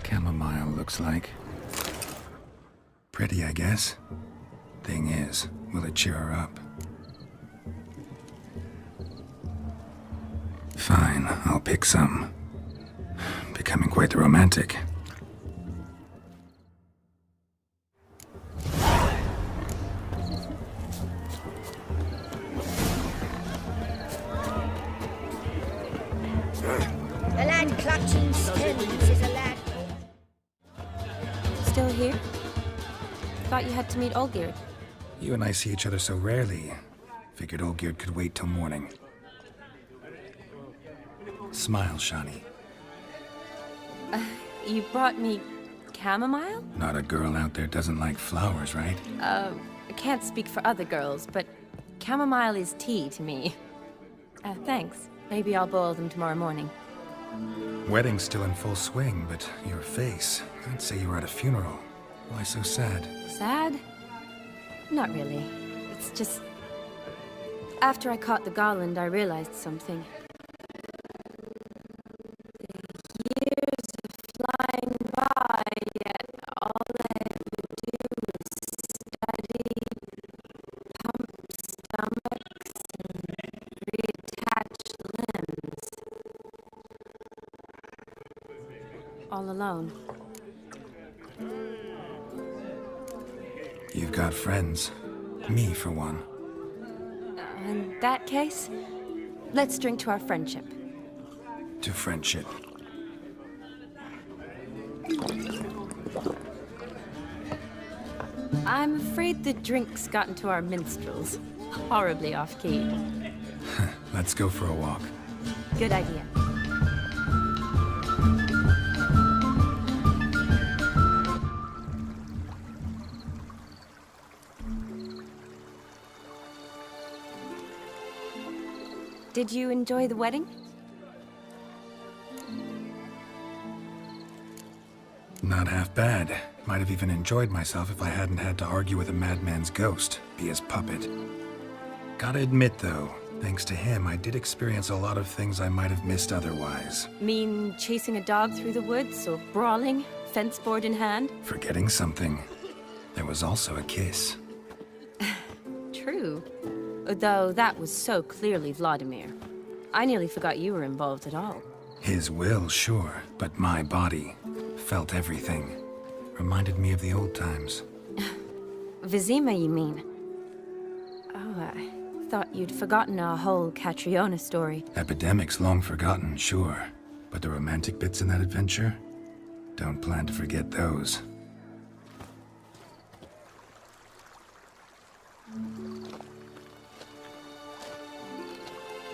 Chamomile looks like. Pretty, I guess. Thing is, will it cheer her up? Fine, I'll pick some. Becoming quite the romantic. A lad clutching stones is a lad. Still here? Thought you had to meet Olgierd. You and I see each other so rarely. Figured Olgierd could wait till morning. Smile, Shani. You brought me chamomile? Not a girl out there doesn't like flowers, right? I can't speak for other girls, but chamomile is tea to me. Thanks. Maybe I'll boil them tomorrow morning. Wedding's still in full swing, but your face, I'd say you were at a funeral. Why so sad? Sad? Not really. It's just... After I caught the garland, I realized something. The years are flying by, yet all I ever do is study, pump stomachs, and reattach limbs. All alone. You've got friends. Me, for one. In that case, let's drink to our friendship. To friendship. I'm afraid the drink's gotten to our minstrels. Horribly off-key. Let's go for a walk. Good idea. Did you enjoy the wedding? Not half bad. Might have even enjoyed myself if I hadn't had to argue with a madman's ghost, be his puppet. Gotta admit, though, thanks to him, I did experience a lot of things I might have missed otherwise. Mean chasing a dog through the woods, or brawling, fence board in hand? Forgetting something. There was also a kiss. True. Though that was so clearly Vladimir. I nearly forgot you were involved at all. His will, sure, but my body felt everything. Reminded me of the old times. Vizima, you mean? Oh, I thought you'd forgotten our whole Catriona story. Epidemics long forgotten, sure. But the romantic bits in that adventure? Don't plan to forget those.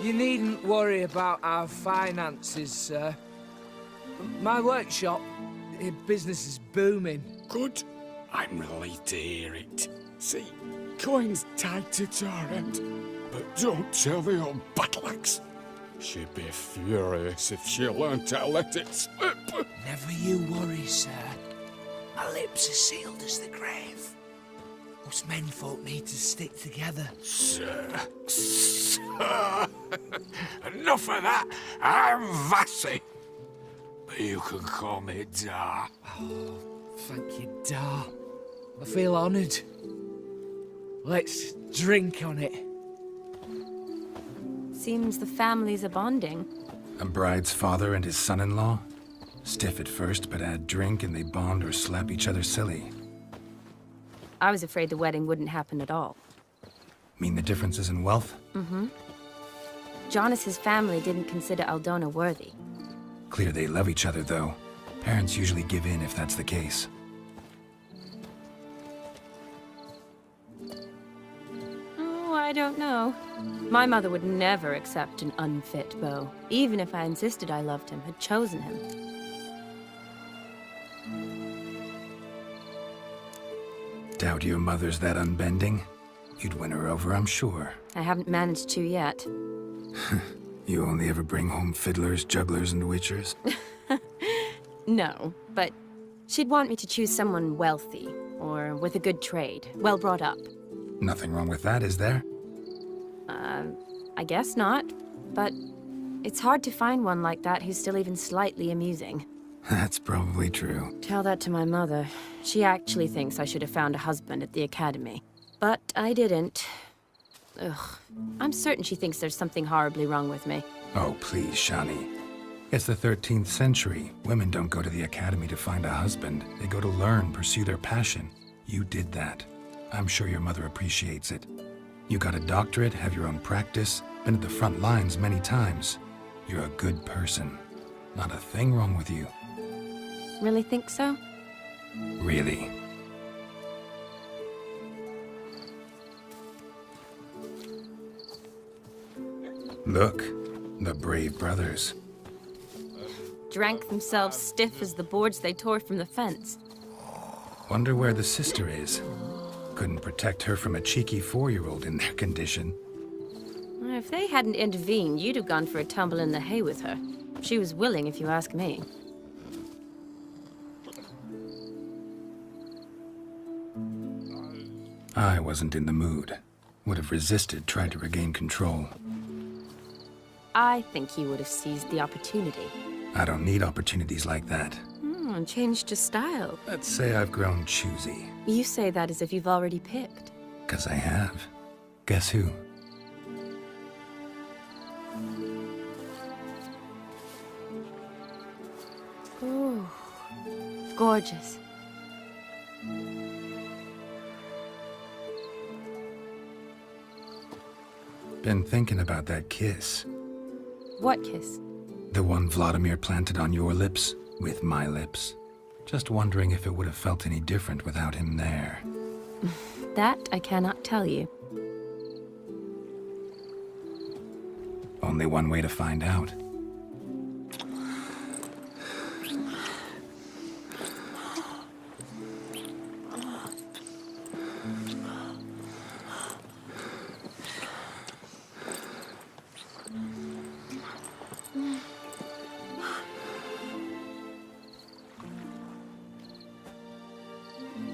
You needn't worry about our finances, sir. My workshop, business is booming. Good. I'm relieved to hear it. See, coin's tied to Torrent. But don't tell the old battle-axe. She'd be furious if she learned to let it slip. Never you worry, sir. My lips are sealed as the grave. Us menfolk need to stick together. Sir. Enough of that. I'm Vassy. But you can call me Dar. Oh, thank you, Dar. I feel honoured. Let's drink on it. Seems the families are bonding. A bride's father and his son-in-law? Stiff at first, but add drink and they bond or slap each other silly. I was afraid the wedding wouldn't happen at all. Mean the differences in wealth? Mm-hmm. Jonas's family didn't consider Aldona worthy. Clear they love each other, though. Parents usually give in if that's the case. Oh, I don't know. My mother would never accept an unfit beau, even if I insisted I loved him, had chosen him. Doubt your mother's that unbending? You'd win her over, I'm sure. I haven't managed to yet. You only ever bring home fiddlers, jugglers, and witchers? No, but she'd want me to choose someone wealthy, or with a good trade, well brought up. Nothing wrong with that, is there? I guess not, but it's hard to find one like that who's still even slightly amusing. That's probably true. Tell that to my mother. She actually thinks I should have found a husband at the academy. But I didn't. Ugh. I'm certain she thinks there's something horribly wrong with me. Oh, please, Shani. It's the 13th century. Women don't go to the academy to find a husband. They go to learn, pursue their passion. You did that. I'm sure your mother appreciates it. You got a doctorate, have your own practice, been at the front lines many times. You're a good person. Not a thing wrong with you. Really think so? Really. Look, the brave brothers. Drank themselves stiff as the boards they tore from the fence. Wonder where the sister is. Couldn't protect her from a cheeky 4-year-old in their condition. If they hadn't intervened, you'd have gone for a tumble in the hay with her. She was willing, if you ask me. I wasn't in the mood. Would have resisted, tried to regain control. I think he would have seized the opportunity. I don't need opportunities like that. And changed his style. Let's say I've grown choosy. You say that as if you've already picked. 'Cause I have. Guess who? Ooh, gorgeous. Been thinking about that kiss. What kiss? The one Vladimir planted on your lips, with my lips. Just wondering if it would have felt any different without him there. That I cannot tell you. Only one way to find out.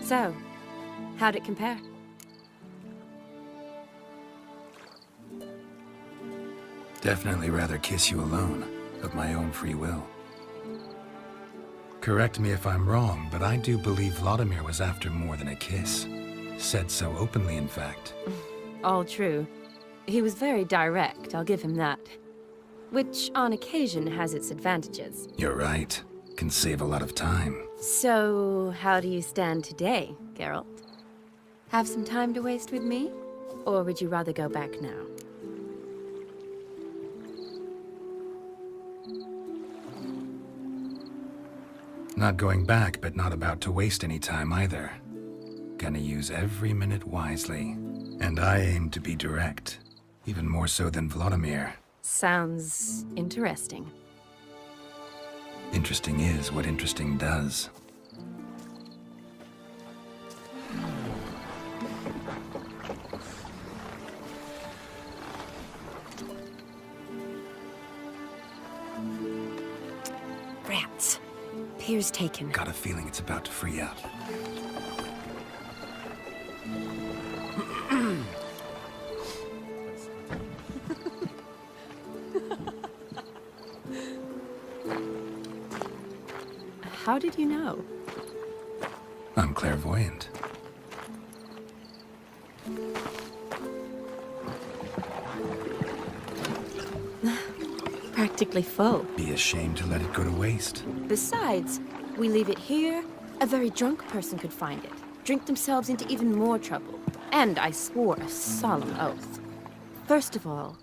So, how'd it compare? Definitely rather kiss you alone, of my own free will. Correct me if I'm wrong, but I do believe Vladimir was after more than a kiss. Said so openly, in fact. All true. He was very direct, I'll give him that. Which, on occasion, has its advantages. You're right. Can save a lot of time. So, how do you stand today, Geralt? Have some time to waste with me? Or would you rather go back now? Not going back, but not about to waste any time either. Gonna use every minute wisely. And I aim to be direct. Even more so than Vladimir. Sounds interesting. Interesting is what interesting does. Rats. Pier's taken. Got a feeling it's about to free up. How did you know? I'm clairvoyant. Practically full. Be ashamed to let it go to waste. Besides, we leave it here, a very drunk person could find it, drink themselves into even more trouble. And I swore a solemn oath. First of all,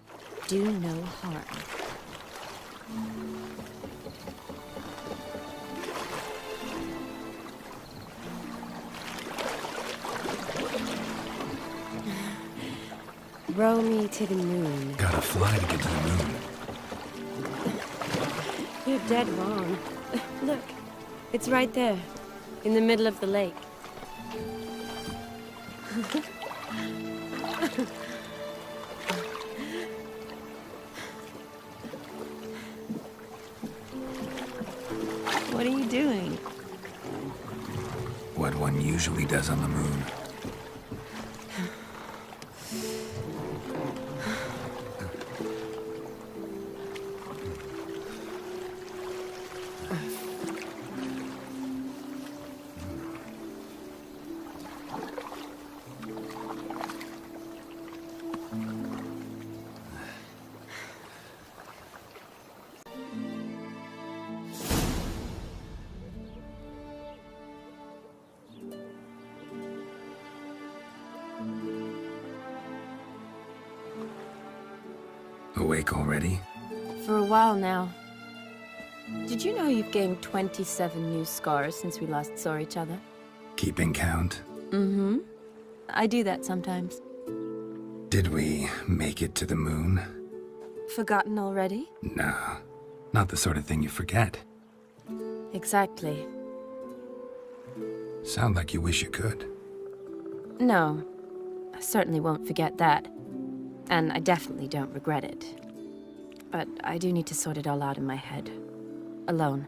do no harm. Row me to the moon. Gotta fly to get to the moon. You're dead wrong. Look, it's right there, in the middle of the lake. What are you doing? What one usually does on the moon. Awake already? For a while now. Did you know you've gained 27 new scars since we last saw each other? Keeping count? Mm-hmm. I do that sometimes. Did we make it to the moon? Forgotten already? No, not the sort of thing you forget. Exactly. Sound like you wish you could. No, I certainly won't forget that. And I definitely don't regret it. But I do need to sort it all out in my head. Alone.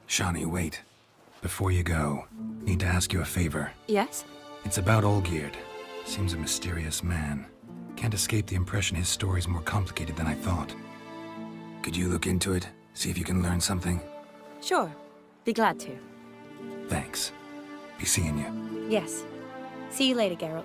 Shawnee, wait. Before you go, need to ask you a favor. Yes? It's about Olgierd. Seems a mysterious man. Can't escape the impression his story's more complicated than I thought. Could you look into it? See if you can learn something? Sure. Be glad to. Thanks. Be seeing you. Yes. See you later, Geralt.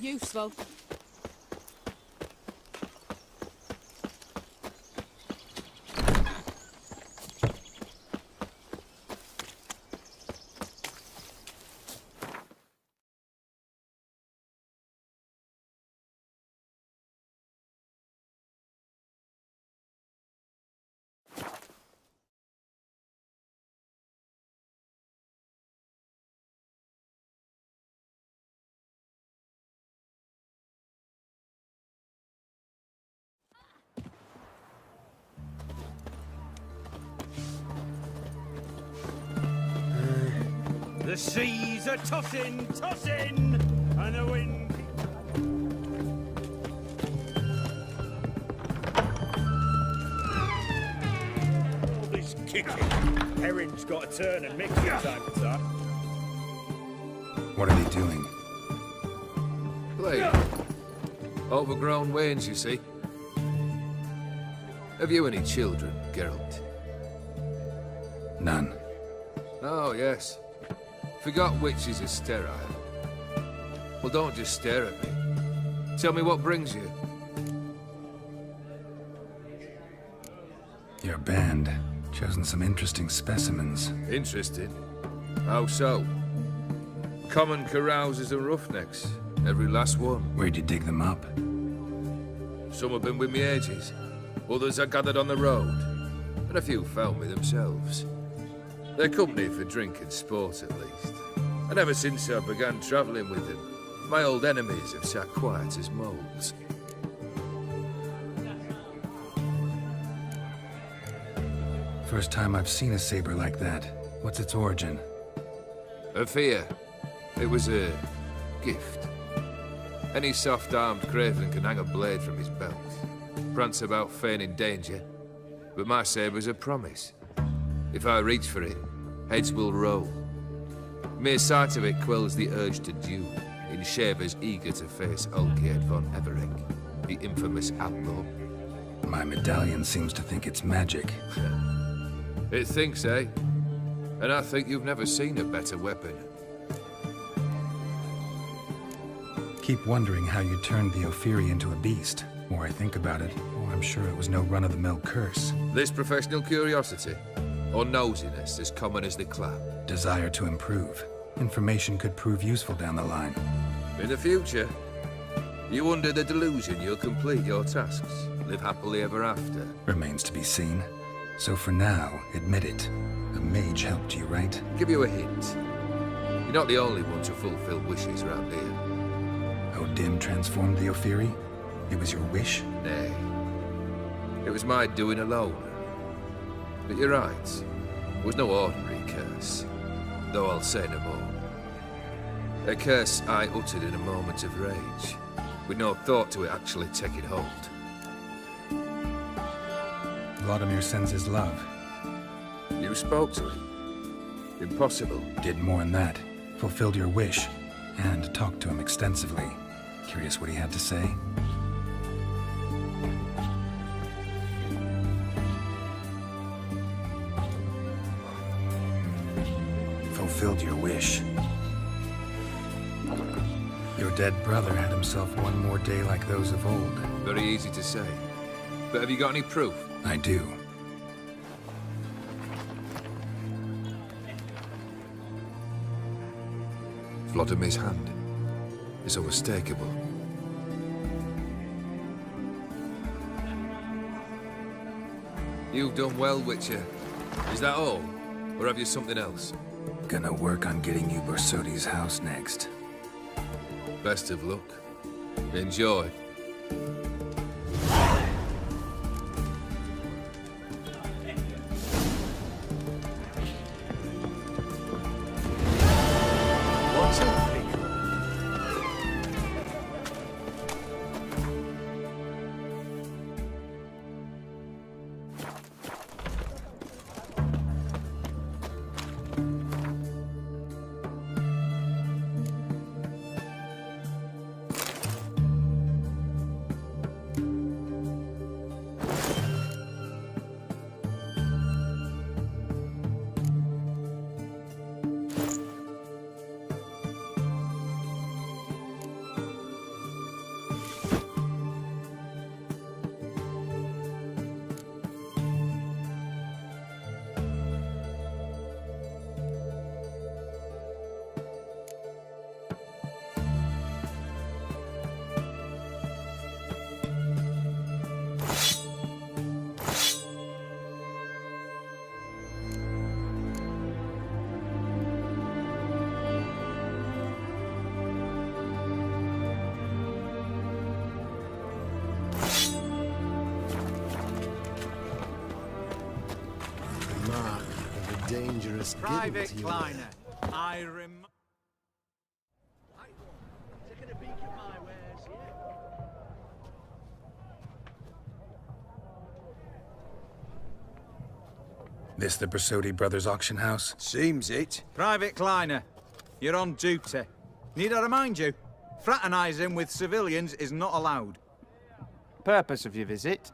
Useful. The seas are tossing, tossing, and the wind... All this kicking. Herring's got to turn and mix from time to time. What are they doing? Play. Overgrown wains, you see. Have you any children, Geralt? None. Oh, yes. Forgot witches are sterile. Well, don't just stare at me. Tell me what brings you. Your band. Chosen some interesting specimens. Interesting? How so? Common carousers and roughnecks. Every last one. Where'd you dig them up? Some have been with me ages. Others I gathered on the road. And a few found me themselves. They're company for drink and sport, at least. And ever since I began travelling with them, my old enemies have sat quiet as moles. First time I've seen a saber like that. What's its origin? A fear. It was a gift. Any soft-armed craven can hang a blade from his belt, prance about feigning danger, but my saber's a promise. If I reach for it, heads will roll. Mere sight of it quells the urge to duel, in shavers eager to face Olgierd von Everec, the infamous outlaw. My medallion seems to think it's magic. It thinks, eh? And I think you've never seen a better weapon. Keep wondering how you turned the Ophiri into a beast. The more I think about it, the more I'm sure it was no run-of-the-mill curse. This professional curiosity, or nosiness as common as the clap. Desire to improve. Information could prove useful down the line. In the future, you under the delusion you'll complete your tasks, live happily ever after. Remains to be seen. So for now, admit it. A mage helped you, right? Give you a hint. You're not the only one to fulfill wishes around here. Odin transformed the Ophiri? It was your wish? Nay. It was my doing alone. But you're right. It was no ordinary curse. Though I'll say no more. A curse I uttered in a moment of rage, with no thought to it actually taking hold. Vladimir sends his love. You spoke to him? Impossible. Did more than that. Fulfilled your wish. And talked to him extensively. Curious what he had to say? Fulfilled your wish. Your dead brother had himself one more day like those of old. Very easy to say. But have you got any proof? I do. Vladimir's hand is unmistakable. You've done well, Witcher. Is that all? Or have you something else? Gonna work on getting you Bersoti's house next. Best of luck. Enjoy. What's up? Dangerous Private giggle to you. Kleiner, I rem... This the Bersodi Brothers auction house? Seems it. Private Kleiner, you're on duty. Need I remind you? Fraternizing with civilians is not allowed. Purpose of your visit?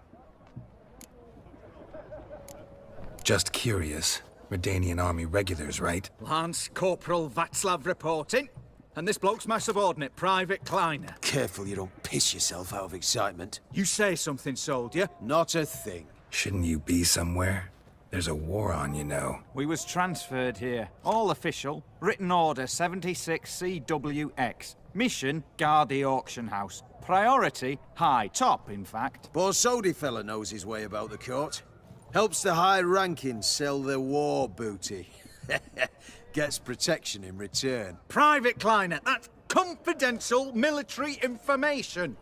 Just curious. Redanian army regulars, right? Lance Corporal Václav reporting. And this bloke's my subordinate, Private Kleiner. Careful you don't piss yourself out of excitement. You say something, soldier. Not a thing. Shouldn't you be somewhere? There's a war on, you know. We was transferred here. All official. Written order 76 CWX. Mission, guard the auction house. Priority, high. Top, in fact. Borsodi fella knows his way about the court. Helps the high-ranking sell their war booty. Gets protection in return. Private Kleiner, that's confidential military information.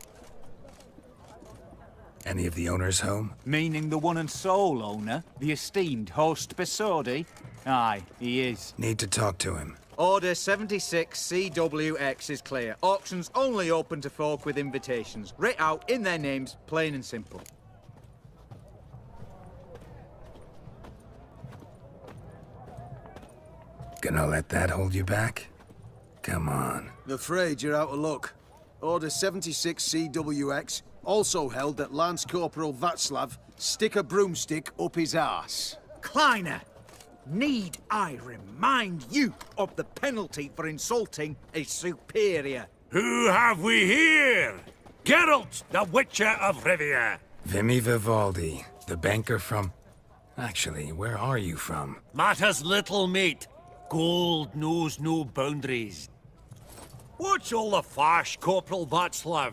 Any of the owners home? Meaning the one and sole owner, the esteemed host Bersodi? Aye, he is. Need to talk to him. Order 76 CWX is clear. Auctions only open to folk with invitations. Writ out in their names, plain and simple. Gonna let that hold you back? Come on. I'm afraid you're out of luck. Order 76 CWX, also held that Lance Corporal Václav stick a broomstick up his arse. Kleiner, need I remind you of the penalty for insulting a superior? Who have we here? Geralt, the Witcher of Rivia. Vimy Vivaldi, the banker from... Actually, where are you from? Matters little, mate. Gold knows no boundaries. What's all the fash, Corporal Václav?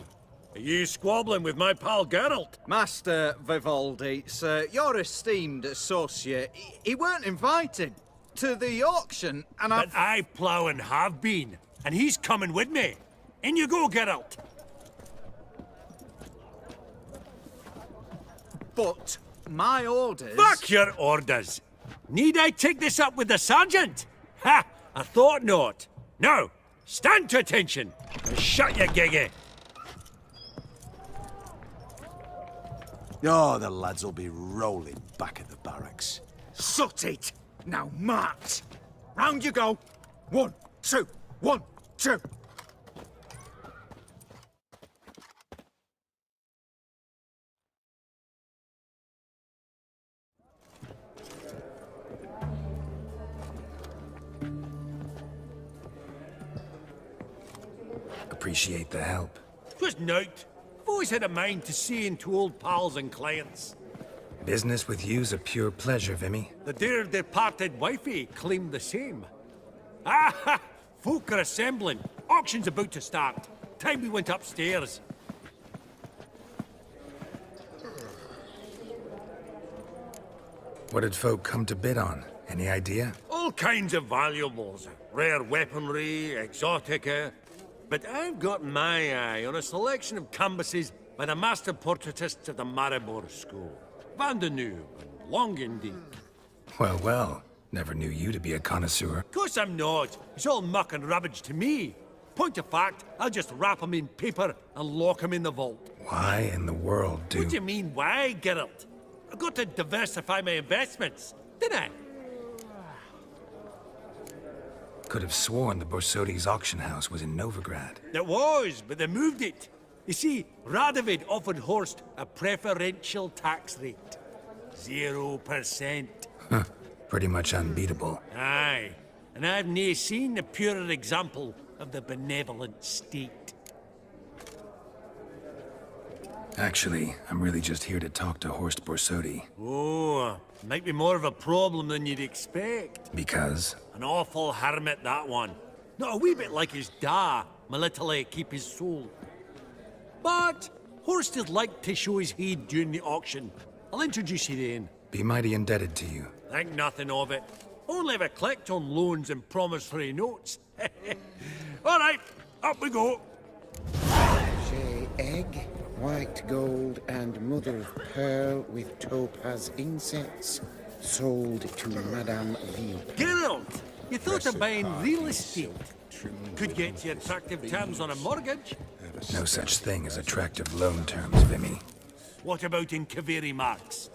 Are you squabbling with my pal Geralt? Master Vivaldi, sir, your esteemed associate, he weren't invited to the auction, and But I plough and have been, and he's coming with me. In you go, Geralt. But my orders... Fuck your orders! Need I take this up with the sergeant? Ha! I thought not. Now, stand to attention and shut your giggy. Oh, the lads will be rolling back at the barracks. Sut it! Now march! Round you go! 1, 2, 1, 2! Appreciate the help. 'Twas nowt. I've always had a mind to see into old pals and clients. Business with you's a pure pleasure, Vimy. The dear departed wifey claimed the same. Ah! Folk are assembling. Auction's about to start. Time we went upstairs. What did folk come to bid on? Any idea? All kinds of valuables. Rare weaponry, exotica. But I've got my eye on a selection of canvases by the master portraitists of the Maribor School. Van de Noob and Longendijk. Well, well. Never knew you to be a connoisseur. Of course I'm not. It's all muck and rubbish to me. Point of fact, I'll just wrap 'em in paper and lock 'em in the vault. Why in the world do... What do you mean, why, Geralt? I've got to diversify my investments, didn't I? Could have sworn the Borsodi's auction house was in Novigrad. It was, but they moved it. You see, Radovid offered Horst a preferential tax rate. 0%. Huh. Pretty much unbeatable. Aye, and I've nae seen a purer example of the benevolent state. Actually, I'm really just here to talk to Horst Borsodi. Oh, might be more of a problem than you'd expect. Because? An awful hermit, that one. Not a wee bit like his da, my little keep his soul. But Horst would like to show his head during the auction. I'll introduce you then. Be mighty indebted to you. Think nothing of it. Only ever collect on loans and promissory notes. All right, up we go. Shay egg, white gold, and mother of pearl with topaz incense. Sold to Madame Ville. Geralt, you thought of buying real estate. Could get you attractive terms on a mortgage. No such thing as attractive loan terms, Vimy. What about in Kaveri marks?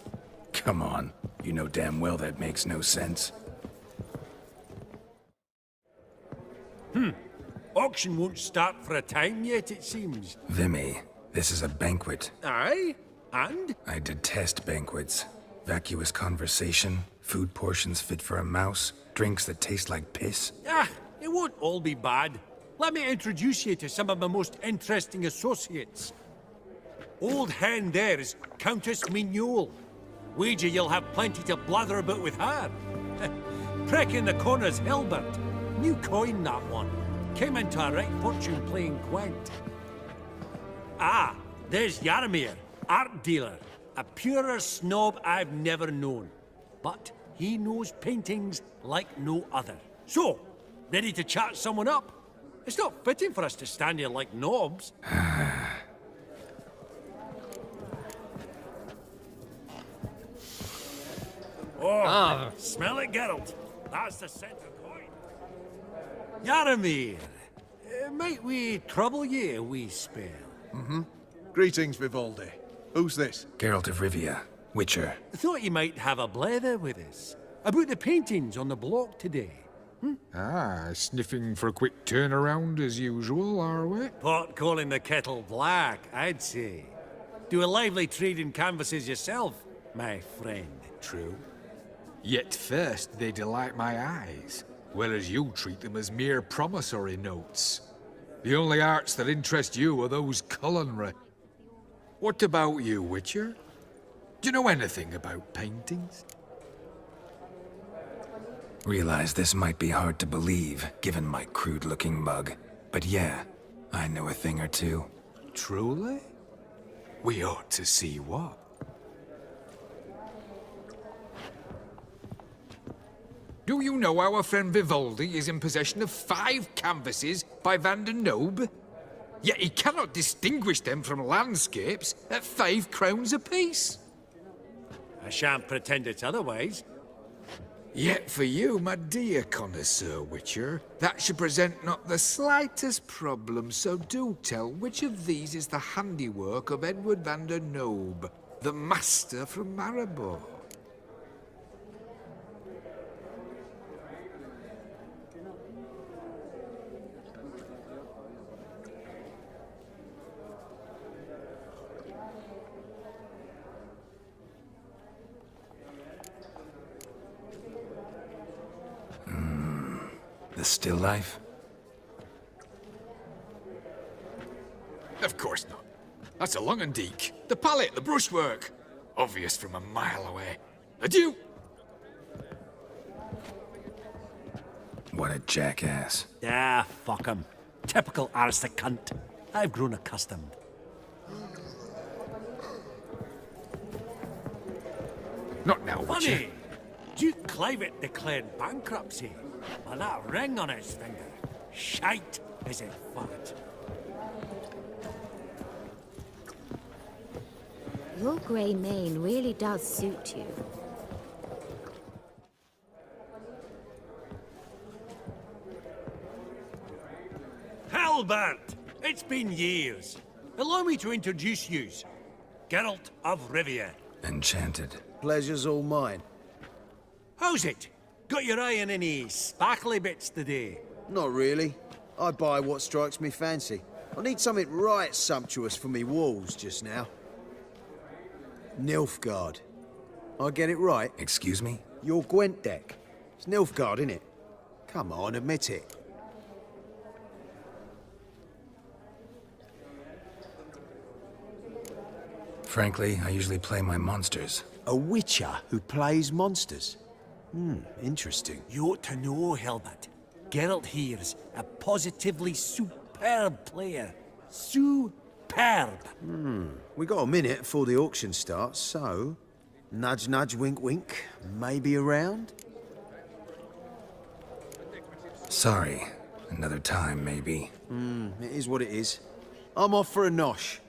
Come on. You know damn well that makes no sense. Auction won't start for a time yet, it seems. Vimy, this is a banquet. Aye? And? I detest banquets. Vacuous conversation, food portions fit for a mouse, drinks that taste like piss. Ah, it won't all be bad. Let me introduce you to some of my most interesting associates. Old hen there is Countess Mignol. Wager you'll have plenty to blather about with her. Prick in the corner's Hilbert. New coin, that one. Came into a right fortune playing Gwent. Ah, there's Jaromir, art dealer. A purer snob I've never known. But he knows paintings like no other. So, ready to chat someone up? It's not fitting for us to stand here like knobs. Smell it, Geralt. That's the scent of coin. Jaromir, might we trouble ye a wee spell? Greetings, Vivaldi. Who's this? Geralt of Rivia, Witcher. Thought you might have a blather with us. About the paintings on the block today. Ah, sniffing for a quick turnaround as usual, are we? Pot calling the kettle black, I'd say. Do a lively trade in canvases yourself, my friend. True. Yet first they delight my eyes, whereas you treat them as mere promissory notes. The only arts that interest you are those culinary. What about you, Witcher? Do you know anything about paintings? Realize this might be hard to believe, given my crude-looking mug. But yeah, I know a thing or two. Truly? We ought to see what. Do you know our friend Vivaldi is in possession of 5 canvases by Van der Noob? Yet he cannot distinguish them from landscapes at 5 crowns apiece. I shan't pretend it's otherwise. Yet for you, my dear connoisseur Witcher, that should present not the slightest problem, so do tell which of these is the handiwork of Edward van der Noob, the master from Maribor. The still life? Of course not. That's a Longendeek. The palette, the brushwork. Obvious from a mile away. Adieu! What a jackass. Ah, fuck him. Typical aristocrat. I've grown accustomed. Not now, Witcher. Funny! Duke Clivet declared bankruptcy. With that ring on his finger. Shite, is it fat? Your grey mane really does suit you. Halbert! It's been years. Allow me to introduce yous. Geralt of Rivia. Enchanted. Pleasure's all mine. How's it? Got your eye on any sparkly bits today? Not really. I buy what strikes me fancy. I need something right sumptuous for me walls just now. Nilfgaard. I get it right? Excuse me? Your Gwent deck. It's Nilfgaard, innit? Come on, admit it. Frankly, I usually play my monsters. A witcher who plays monsters? Interesting. You ought to know, Hilbert. Geralt here's a positively superb player. Superb! We got a minute before the auction starts, so... Nudge, nudge, wink, wink. Maybe around? Sorry. Another time, maybe. It is what it is. I'm off for a nosh.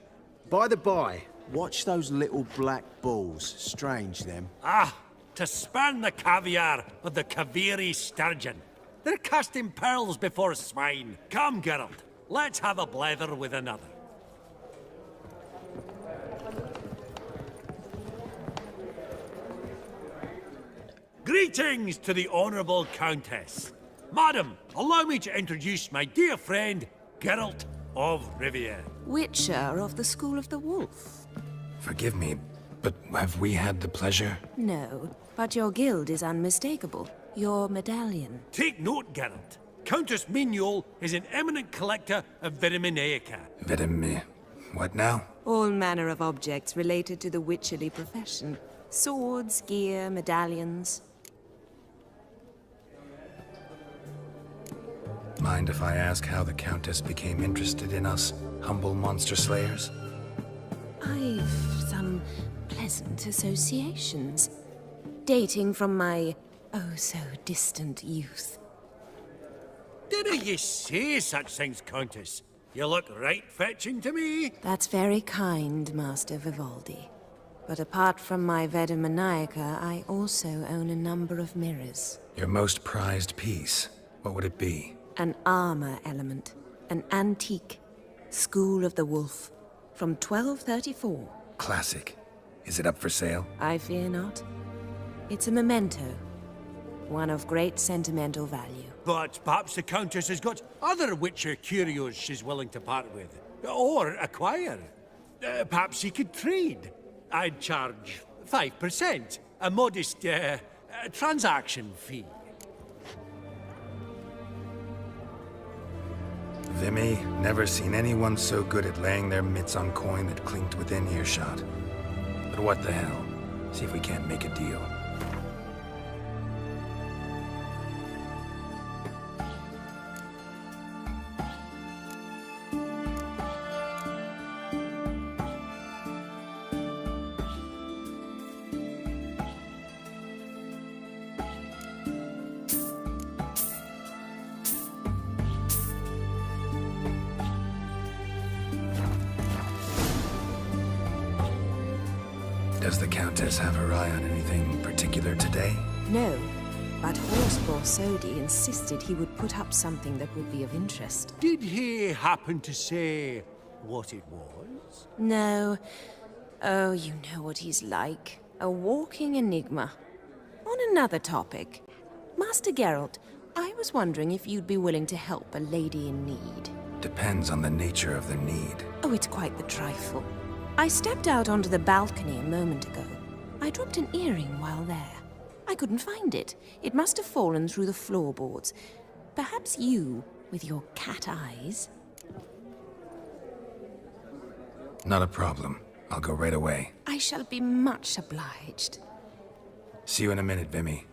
By the by, watch those little black balls. Strange, them. Ah, to spurn the caviar of the Kaviri sturgeon. They're casting pearls before swine. Come, Geralt, let's have a blether with another. Greetings to the Honourable Countess. Madam, allow me to introduce my dear friend, Geralt of Rivia. Witcher of the School of the Wolf. Forgive me, but have we had the pleasure? No, but your guild is unmistakable. Your medallion. Take note, Geralt. Countess Mignol is an eminent collector of Vitaminaica. What now? All manner of objects related to the witcherly profession. Swords, gear, medallions. Mind if I ask how the Countess became interested in us, humble monster slayers? I've some pleasant associations. Dating from my oh-so-distant youth. Didn't ye say such things, Countess? You look right fetching to me. That's very kind, Master Vivaldi. But apart from my Veda Maniaca, I also own a number of mirrors. Your most prized piece, what would it be? An armor element. An antique. School of the Wolf. From 1234. Classic. Is it up for sale? I fear not. It's a memento. One of great sentimental value. But perhaps the Countess has got other Witcher curios she's willing to part with. Or acquire. Perhaps he could trade. I'd charge 5%. A modest, transaction fee. Vimy, never seen anyone so good at laying their mitts on coin that clinked within earshot. But what the hell? See if we can't make a deal. Countess have her eye on anything particular today? No, but Horse Borsodi insisted he would put up something that would be of interest. Did he happen to say what it was? No. Oh, you know what he's like. A walking enigma. On another topic, Master Geralt, I was wondering if you'd be willing to help a lady in need. Depends on the nature of the need. Oh, it's quite the trifle. I stepped out onto the balcony a moment ago. I dropped an earring while there. I couldn't find it. It must have fallen through the floorboards. Perhaps you, with your cat eyes... Not a problem. I'll go right away. I shall be much obliged. See you in a minute, Vimy.